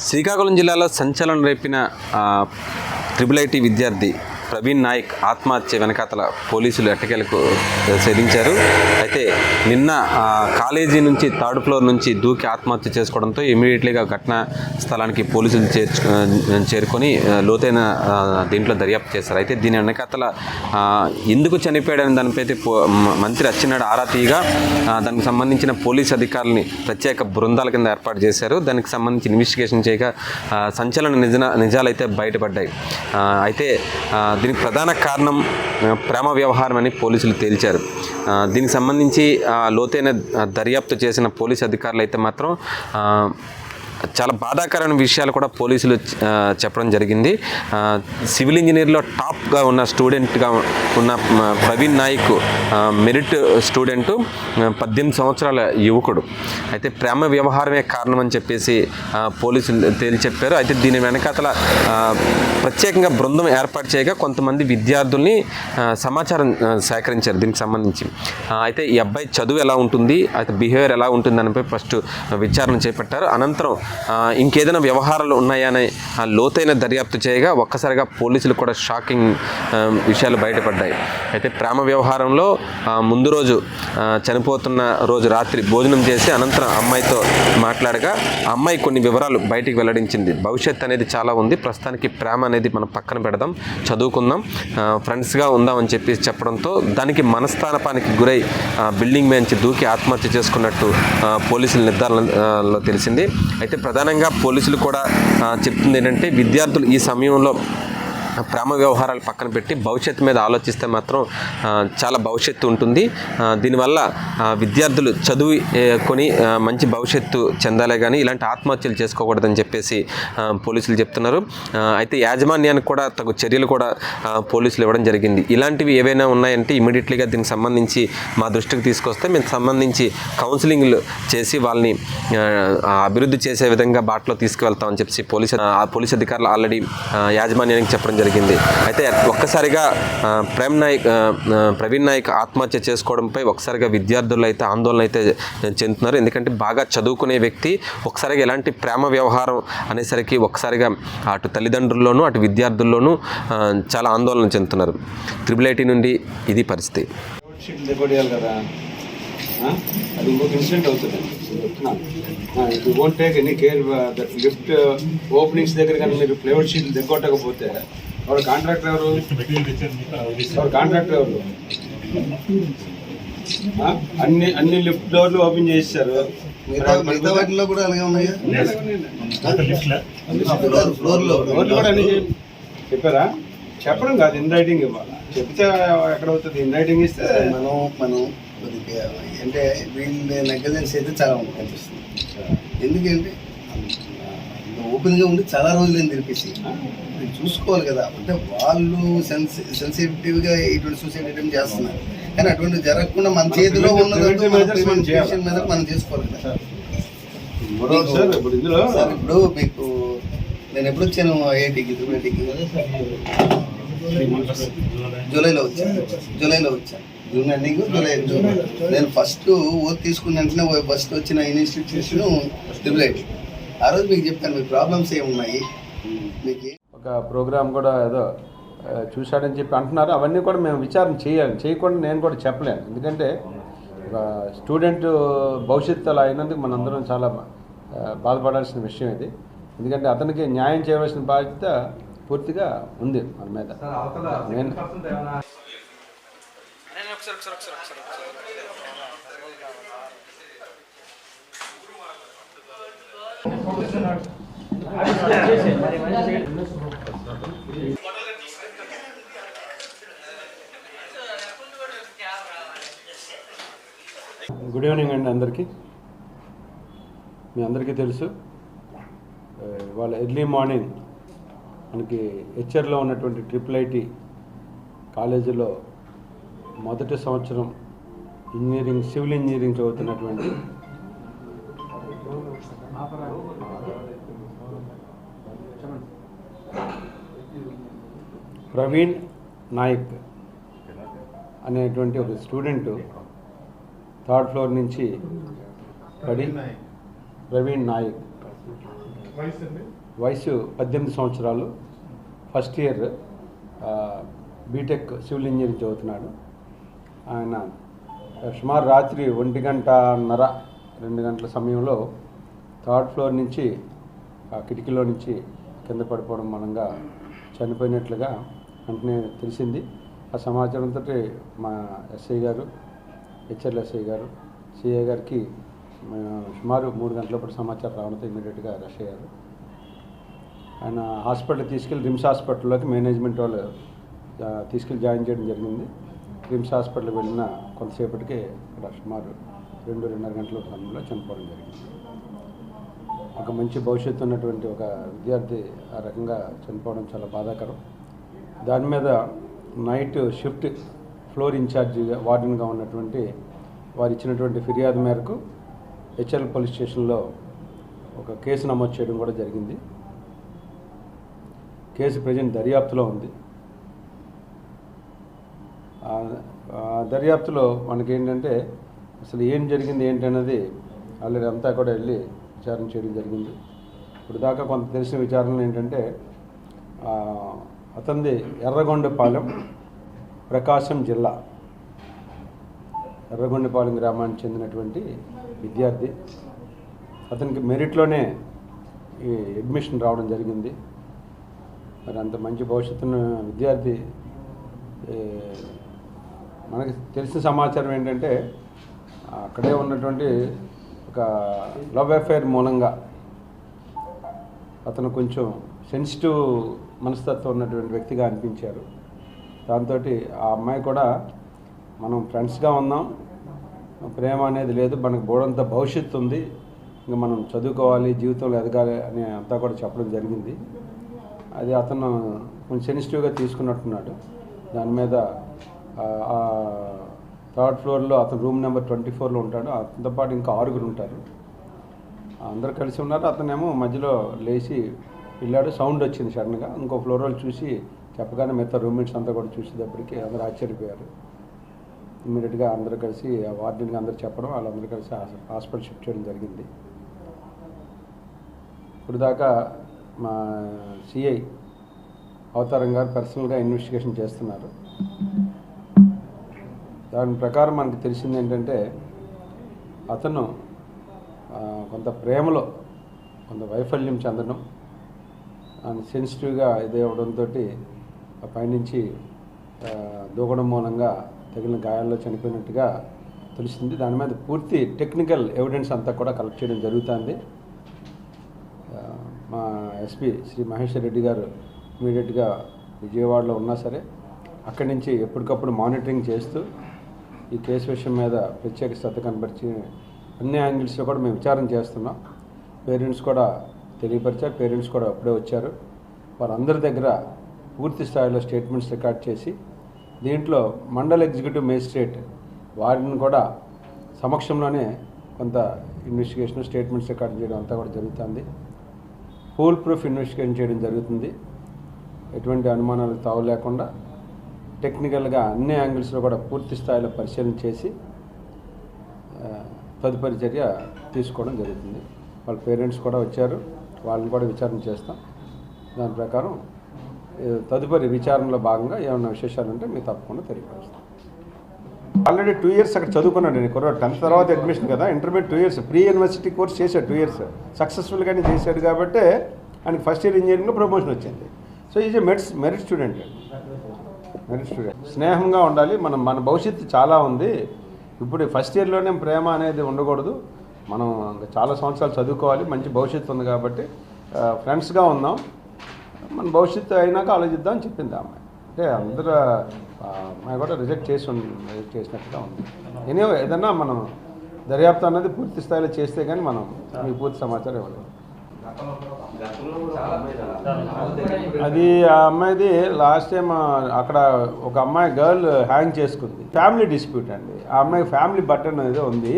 శ్రీకాకుళం జిల్లాలో సంచలనం రేపిన IIIT విద్యార్థి ప్రవీణ్ నాయక్ ఆత్మహత్య వెనకాతల పోలీసులు ఎట్టకేలకు ఛేదించారు. అయితే నిన్న కాలేజీ నుంచి 3rd ఫ్లోర్ నుంచి దూకి ఆత్మహత్య చేసుకోవడంతో ఇమీడియట్లీగా ఘటనా స్థలానికి పోలీసులు చేరుకొని లోతైన దీంట్లో దర్యాప్తు చేశారు. అయితే దీని వెనకాతల ఎందుకు చనిపోయాడని దానిపై మంత్రి అచ్చెన్నాయుడు ఆరా తీయగా దానికి సంబంధించిన పోలీసు అధికారులని ప్రత్యేక బృందాల కింద ఏర్పాటు చేశారు. దానికి సంబంధించి ఇన్వెస్టిగేషన్ చేయగా సంచలన నిజాలైతే బయటపడ్డాయి. అయితే దీనికి ప్రధాన కారణం ప్రేమ వ్యవహారం అని పోలీసులు తేల్చారు. దీనికి సంబంధించి లోతైన దర్యాప్తు చేసిన పోలీసు అధికారులు అయితే మాత్రం చాలా బాధాకరమైన విషయాలు కూడా పోలీసులు చెప్పడం జరిగింది. సివిల్ ఇంజనీర్లో టాప్గా ఉన్న స్టూడెంట్గా ఉన్న ప్రవీణ్ నాయక్ మెరిట్ స్టూడెంటు, 18 సంవత్సరాల యువకుడు. అయితే ప్రేమ వ్యవహారమే కారణం అని చెప్పేసి పోలీసులు తేల్చెప్పారు. అయితే దీని వెనకాతల ప్రత్యేకంగా బృందం ఏర్పాటు చేయగా కొంతమంది విద్యార్థుల్ని సమాచారం సేకరించారు దీనికి సంబంధించి. అయితే ఈ అబ్బాయి చదువు ఎలా ఉంటుంది, అయితే బిహేవియర్ ఎలా ఉంటుంది దానిపై ఫస్ట్ విచారణ చేపట్టారు. అనంతరం ఇంకేదైనా వ్యవహారాలు ఉన్నాయని లోతైన దర్యాప్తు చేయగా ఒక్కసారిగా పోలీసులు కూడా షాకింగ్ విషయాలు బయటపడ్డాయి. అయితే ప్రేమ వ్యవహారంలో ముందు రోజు చనిపోతున్న రోజు రాత్రి భోజనం చేసి అనంతరం అమ్మాయితో మాట్లాడగా అమ్మాయి కొన్ని వివరాలు బయటికి వెల్లడించింది. భవిష్యత్ అనేది చాలా ఉంది, ప్రస్తుతానికి ప్రేమ అనేది మనం పక్కన పెడదాం, చదువుకుందాం, ఫ్రెండ్స్గా ఉందామని చెప్పి చెప్పడంతో దానికి మనస్తాపానికి గురై బిల్డింగ్ నుంచి దూకి ఆత్మహత్య చేసుకున్నట్టు పోలీసుల నిర్ధారణలో తెలిసింది. అయితే ప్రధానంగా పోలీసులు కూడా చెప్తుంది ఏంటంటే విద్యార్థులు ఈ సమయంలో ప్రేమ వ్యవహారాలు పక్కన పెట్టి భవిష్యత్తు మీద ఆలోచిస్తే మాత్రం చాలా భవిష్యత్తు ఉంటుంది. దీనివల్ల విద్యార్థులు చదువుకొని మంచి భవిష్యత్తు చెందాలే కానీ ఇలాంటి ఆత్మహత్యలు చేసుకోకూడదని చెప్పేసి పోలీసులు చెప్తున్నారు. అయితే యాజమాన్యానికి కూడా తగు చర్యలు కూడా పోలీసులు ఇవ్వడం జరిగింది. ఇలాంటివి ఏవైనా ఉన్నాయంటే ఇమీడియట్లీగా దీనికి సంబంధించి మా దృష్టికి తీసుకొస్తే మేము సంబంధించి కౌన్సిలింగ్లు చేసి వాళ్ళని అభివృద్ధి చేసే విధంగా బాటలో తీసుకువెళ్తామని చెప్పి పోలీస్ అధికారులు ఆల్రెడీ యాజమాన్యానికి చెప్పడం జరిగింది. అయితే ఒక్కసారిగా ప్రవీణ్ నాయక్ ఆత్మహత్య చేసుకోవడంపై ఒకసారిగా విద్యార్థులు అయితే ఆందోళన అయితే చెందుతున్నారు. ఎందుకంటే బాగా చదువుకునే వ్యక్తి ఒకసారిగా ఎలాంటి ప్రేమ వ్యవహారం అనేసరికి ఒకసారిగా అటు తల్లిదండ్రుల్లోనూ అటు విద్యార్థుల్లోనూ చాలా ఆందోళన చెందుతున్నారు. IIIT నుండి ఇది పరిస్థితి. అది ఇంకొక ఇన్సిడెంట్ అవుతుంది. You won't take any care that lift openings దగ్గర కానీ మీరు ప్లేవుడ్ షీట్లు దిగొట్టకపోతే వాడు కాంట్రాక్టర్ ఎవరు? అన్ని లిఫ్ట్ డోర్లు ఓపెన్ చేశారు. వాటిలో కూడా అలాగే ఉన్నాయా? డోర్లు కూడా అన్ని చెప్పారా? చెప్పడం కాదు, ఇన్ రైటింగ్ ఇవ్వాలి. చెప్తే ఎక్కడ అవుతుంది? ఇన్ రైటింగ్ ఇస్తే మనం అంటే వీళ్ళ నెగ్లిజెన్స్ అయితే చాలా కనిపిస్తుంది. ఎందుకంటే ఓపెన్గా ఉండి చాలా రోజులు తెలిపేసి చూసుకోవాలి కదా. అంటే వాళ్ళు సెన్సిటివ్గా ఇటువంటి సూసైడ్ అటెంప్ట్ చేస్తున్నారు, కానీ అటువంటి జరగకుండా మన చేతిలో ఉన్నదంటే మనం చేసుకోవాలి కదా. ఇప్పుడు మీకు నేను ఎప్పుడు వచ్చాను IITకి, జూలైలో వచ్చాను. June ending, July. నేను ఫస్ట్ ఓత్ తీసుకున్న వెంటనే ఫస్ట్ వచ్చిన ఇన్స్టిట్యూషన్ IIIT. ఆ రోజు మీకు చెప్పాను మీ ప్రాబ్లమ్స్ ఏమున్నాయి. మీకు ఒక ప్రోగ్రామ్ కూడా ఏదో చూశాడని చెప్పి అంటున్నారు. అవన్నీ కూడా మేము విచారణ చేయకుండా నేను కూడా చెప్పలేను. ఎందుకంటే ఒక స్టూడెంట్ భవిష్యత్తు అలా అయినందుకు మనందరం చాలా బాధపడాల్సిన విషయం ఇది. ఎందుకంటే అతనికి న్యాయం చేయవలసిన బాధ్యత పూర్తిగా ఉంది మన మీద. గుడ్ ఈవినింగ్ అండి అందరికీ. మీ అందరికీ తెలుసు వాళ్ళ ఎర్లీ మార్నింగ్ మనకి హెచ్ఆర్లో ఉన్నటువంటి IIIT కాలేజీలో మొదటి సంవత్సరం సివిల్ ఇంజనీరింగ్ చదువుతున్నటువంటి ప్రవీణ్ నాయక్ అనేటువంటి ఒక స్టూడెంటు 3rd ఫ్లోర్ నుంచి పడి ప్రవీణ్ నాయక్ వయసు 18 సంవత్సరాలు, first year BTech civil engineering చదువుతున్నాడు. ఆయన సుమారు రాత్రి 1:30 2 గంటల సమయంలో 3rd ఫ్లోర్ నుంచి ఆ కిటికీలో నుంచి కింద పడిపోవడం మూలంగా చనిపోయినట్లుగా వెంటనే తెలిసింది. ఆ సమాచారంతో మా ఎస్ఐ గారు, హెచ్ఎల్ ఎస్ఐ గారు, సిఐ గారికి సుమారు 3 గంటలప్పుడు సమాచారం రావడంతో ఇమీడియట్గా రష్ అయ్యారు. ఆయన హాస్పిటల్ తీసుకెళ్ళి రిమ్స్ హాస్పిటల్లోకి మేనేజ్మెంట్ వాళ్ళు తీసుకెళ్ళి జాయిన్ చేయడం జరిగింది. రిమ్స్ హాస్పిటల్కి వెళ్ళిన కొంతసేపటికే ఇక్కడ సుమారు 2-2:30 గంటల సమయంలో చనిపోవడం జరిగింది. ఒక మంచి భవిష్యత్తు ఉన్నటువంటి ఒక విద్యార్థి ఆ రకంగా చనిపోవడం చాలా బాధాకరం. దాని మీద నైట్ షిఫ్ట్ ఫ్లోర్ ఇన్ఛార్జిగా వార్డెన్గా ఉన్నటువంటి వారు ఇచ్చినటువంటి ఫిర్యాదు మేరకు హెచ్ఎల్ పోలీస్ స్టేషన్లో ఒక కేసు నమోదు చేయడం కూడా జరిగింది. కేసు ప్రజెంట్ దర్యాప్తులో ఉంది. దర్యాప్తులో మనకేంటంటే అసలు ఏం జరిగింది ఏంటన్నది ఆల్రెడీ అంతా కూడా వెళ్ళి విచారణ చేయడం జరిగింది. ఇప్పుడు దాకా కొంత తెలిసిన విచారణలు ఏంటంటే అతనిది ఎర్రగొండపాలెం, ప్రకాశం జిల్లా ఎర్రగొండపాలెం గ్రామానికి చెందినటువంటి విద్యార్థి. అతనికి మెరిట్లోనే ఈ అడ్మిషన్ రావడం జరిగింది. మరి అంత మంచి భవిష్యత్తున్న విద్యార్థి, మనకి తెలిసిన సమాచారం ఏంటంటే అక్కడే ఉన్నటువంటి ఒక లవ్ అఫైర్ మూలంగా అతను కొంచెం సెన్సిటివ్ మనస్తత్వం ఉన్నటువంటి వ్యక్తిగా అనిపించారు. దాంతో ఆ అమ్మాయి కూడా మనం ఫ్రెండ్స్గా ఉన్నాం, ప్రేమ అనేది లేదు, మనకు బోడంత భవిష్యత్తు ఉంది, ఇంకా మనం చదువుకోవాలి, జీవితంలో ఎదగాలి అని అంతా కూడా చెప్పడం జరిగింది. అది అతను కొంచెం సెన్సిటివ్గా తీసుకున్నట్టున్నాడు. దాని మీద 3rd ఫ్లోర్లో అతను రూమ్ నెంబర్ 24లో ఉంటాడు. అతనితో పాటు ఇంకా 6 ఉంటారు. అందరు కలిసి ఉన్నారు. అతనేమో మధ్యలో లేచి వెళ్ళాడు. సౌండ్ వచ్చింది సడన్గా. ఇంకో ఫ్లోర్ వాళ్ళు చూసి చెప్పగానే మిగతా రూమ్మేట్స్ అంతా కూడా చూసేటప్పటికి అందరూ ఆశ్చర్యపోయారు. ఇమ్మీడియట్గా అందరూ కలిసి వార్డెన్గా అందరూ చెప్పడం, వాళ్ళందరూ కలిసి హాస్పిటల్ షిఫ్ట్ చేయడం జరిగింది. ఇప్పుడు దాకా మా సిఐ అవతారం గారు పర్సనల్గా ఇన్వెస్టిగేషన్ చేస్తున్నారు. దాని ప్రకారం మనకు తెలిసింది ఏంటంటే అతను కొంత ప్రేమలో కొంత వైఫల్యం చెందడం, సెన్సిటివ్గా ఇది అవ్వడంతో ఆ పైనుంచి దూకడం మూలంగా తగిలిన గాయాల్లో చనిపోయినట్టుగా తెలిసింది. దాని మీద పూర్తి టెక్నికల్ ఎవిడెన్స్ అంతా కూడా కలెక్ట్ చేయడం జరుగుతుంది. మా ఎస్పీ శ్రీ మహేశ్వర్ రెడ్డి గారు ఇమీడియట్గా విజయవాడలో ఉన్నా సరే అక్కడి నుంచి ఎప్పటికప్పుడు మానిటరింగ్ చేస్తూ ఈ కేసు విషయం మీద ప్రత్యేక శ్రద్ధ కనబరిచి అన్ని యాంగిల్స్లో కూడా మేము విచారణ చేస్తున్నాం. పేరెంట్స్ కూడా తెలియపరిచారు. పేరెంట్స్ కూడా అప్పుడే వచ్చారు. వారందరి దగ్గర పూర్తి స్థాయిలో స్టేట్మెంట్స్ రికార్డ్ చేసి దీంట్లో మండల్ ఎగ్జిక్యూటివ్ మేజిస్ట్రేట్ వారిని కూడా సమక్షంలోనే కొంత ఇన్వెస్టిగేషన్ స్టేట్మెంట్స్ రికార్డ్ చేయడం అంతా కూడా జరుగుతుంది. ఫుల్ ప్రూఫ్ ఇన్వెస్టిగేషన్ చేయడం జరుగుతుంది. ఎటువంటి అనుమానాలకు తావు లేకుండా టెక్నికల్గా అన్ని యాంగిల్స్లో కూడా పూర్తి స్థాయిలో పరిశీలన చేసి తదుపరి చర్య తీసుకోవడం జరుగుతుంది. వాళ్ళ పేరెంట్స్ కూడా వచ్చారు. వాళ్ళని కూడా విచారణ చేస్తాం. దాని ప్రకారం తదుపరి విచారణలో భాగంగా ఏమైనా విశేషాలు ఉంటే మీకు తప్పకుండా తెలియపరుస్తాం. ఆల్రెడీ 2 years అక్కడ చదువుకున్నాడు. నేను కుర్రాడు 10th తర్వాత అడ్మిషన్ కదా, intermediate 2 years pre university course చేశాడు. 2 years సక్సెస్ఫుల్గానే చేశాడు కాబట్టి ఆయనకి ఫస్ట్ ఇయర్ ఇంజనీరింగ్లో ప్రమోషన్ వచ్చింది. So is a merit student. స్నేహంగా ఉండాలి. మన భవిష్యత్తు చాలా ఉంది. ఇప్పుడు ఫస్ట్ ఇయర్లోనే ప్రేమ అనేది ఉండకూడదు. మనం చాలా సంవత్సరాలు చదువుకోవాలి. మంచి భవిష్యత్తు ఉంది కాబట్టి ఫ్రెండ్స్గా ఉందాం, మన భవిష్యత్తు అయినాక ఆలోచిద్దాం అని చెప్పింది అమ్మాయి. అంటే అందరూ అమ్మాయి కూడా రిజెక్ట్ చేసినట్టుగా ఉంది. ఎనీవే ఏదన్నా మనం దర్యాప్తు అన్నది పూర్తి స్థాయిలో చేస్తే కానీ మనం మీకు పూర్తి సమాచారం ఇవ్వలేదు. అది ఆ అమ్మాయిది లాస్ట్ టైం అక్కడ ఒక అమ్మాయి గర్ల్ హ్యాంగ్ చేసుకుంది. ఫ్యామిలీ డిస్ప్యూట్ అండి. ఆ అమ్మాయి ఫ్యామిలీ బటన్ అనేది ఉంది.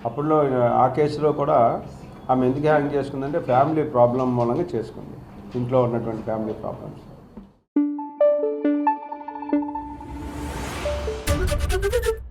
అప్పుడులో ఆ కేసులో కూడా ఆమె ఎందుకు హ్యాంగ్ చేసుకుందంటే ఫ్యామిలీ ప్రాబ్లం మూలంగా చేసుకుంది. ఇంట్లో ఉన్నటువంటి ఫ్యామిలీ ప్రాబ్లమ్స్. Thank you.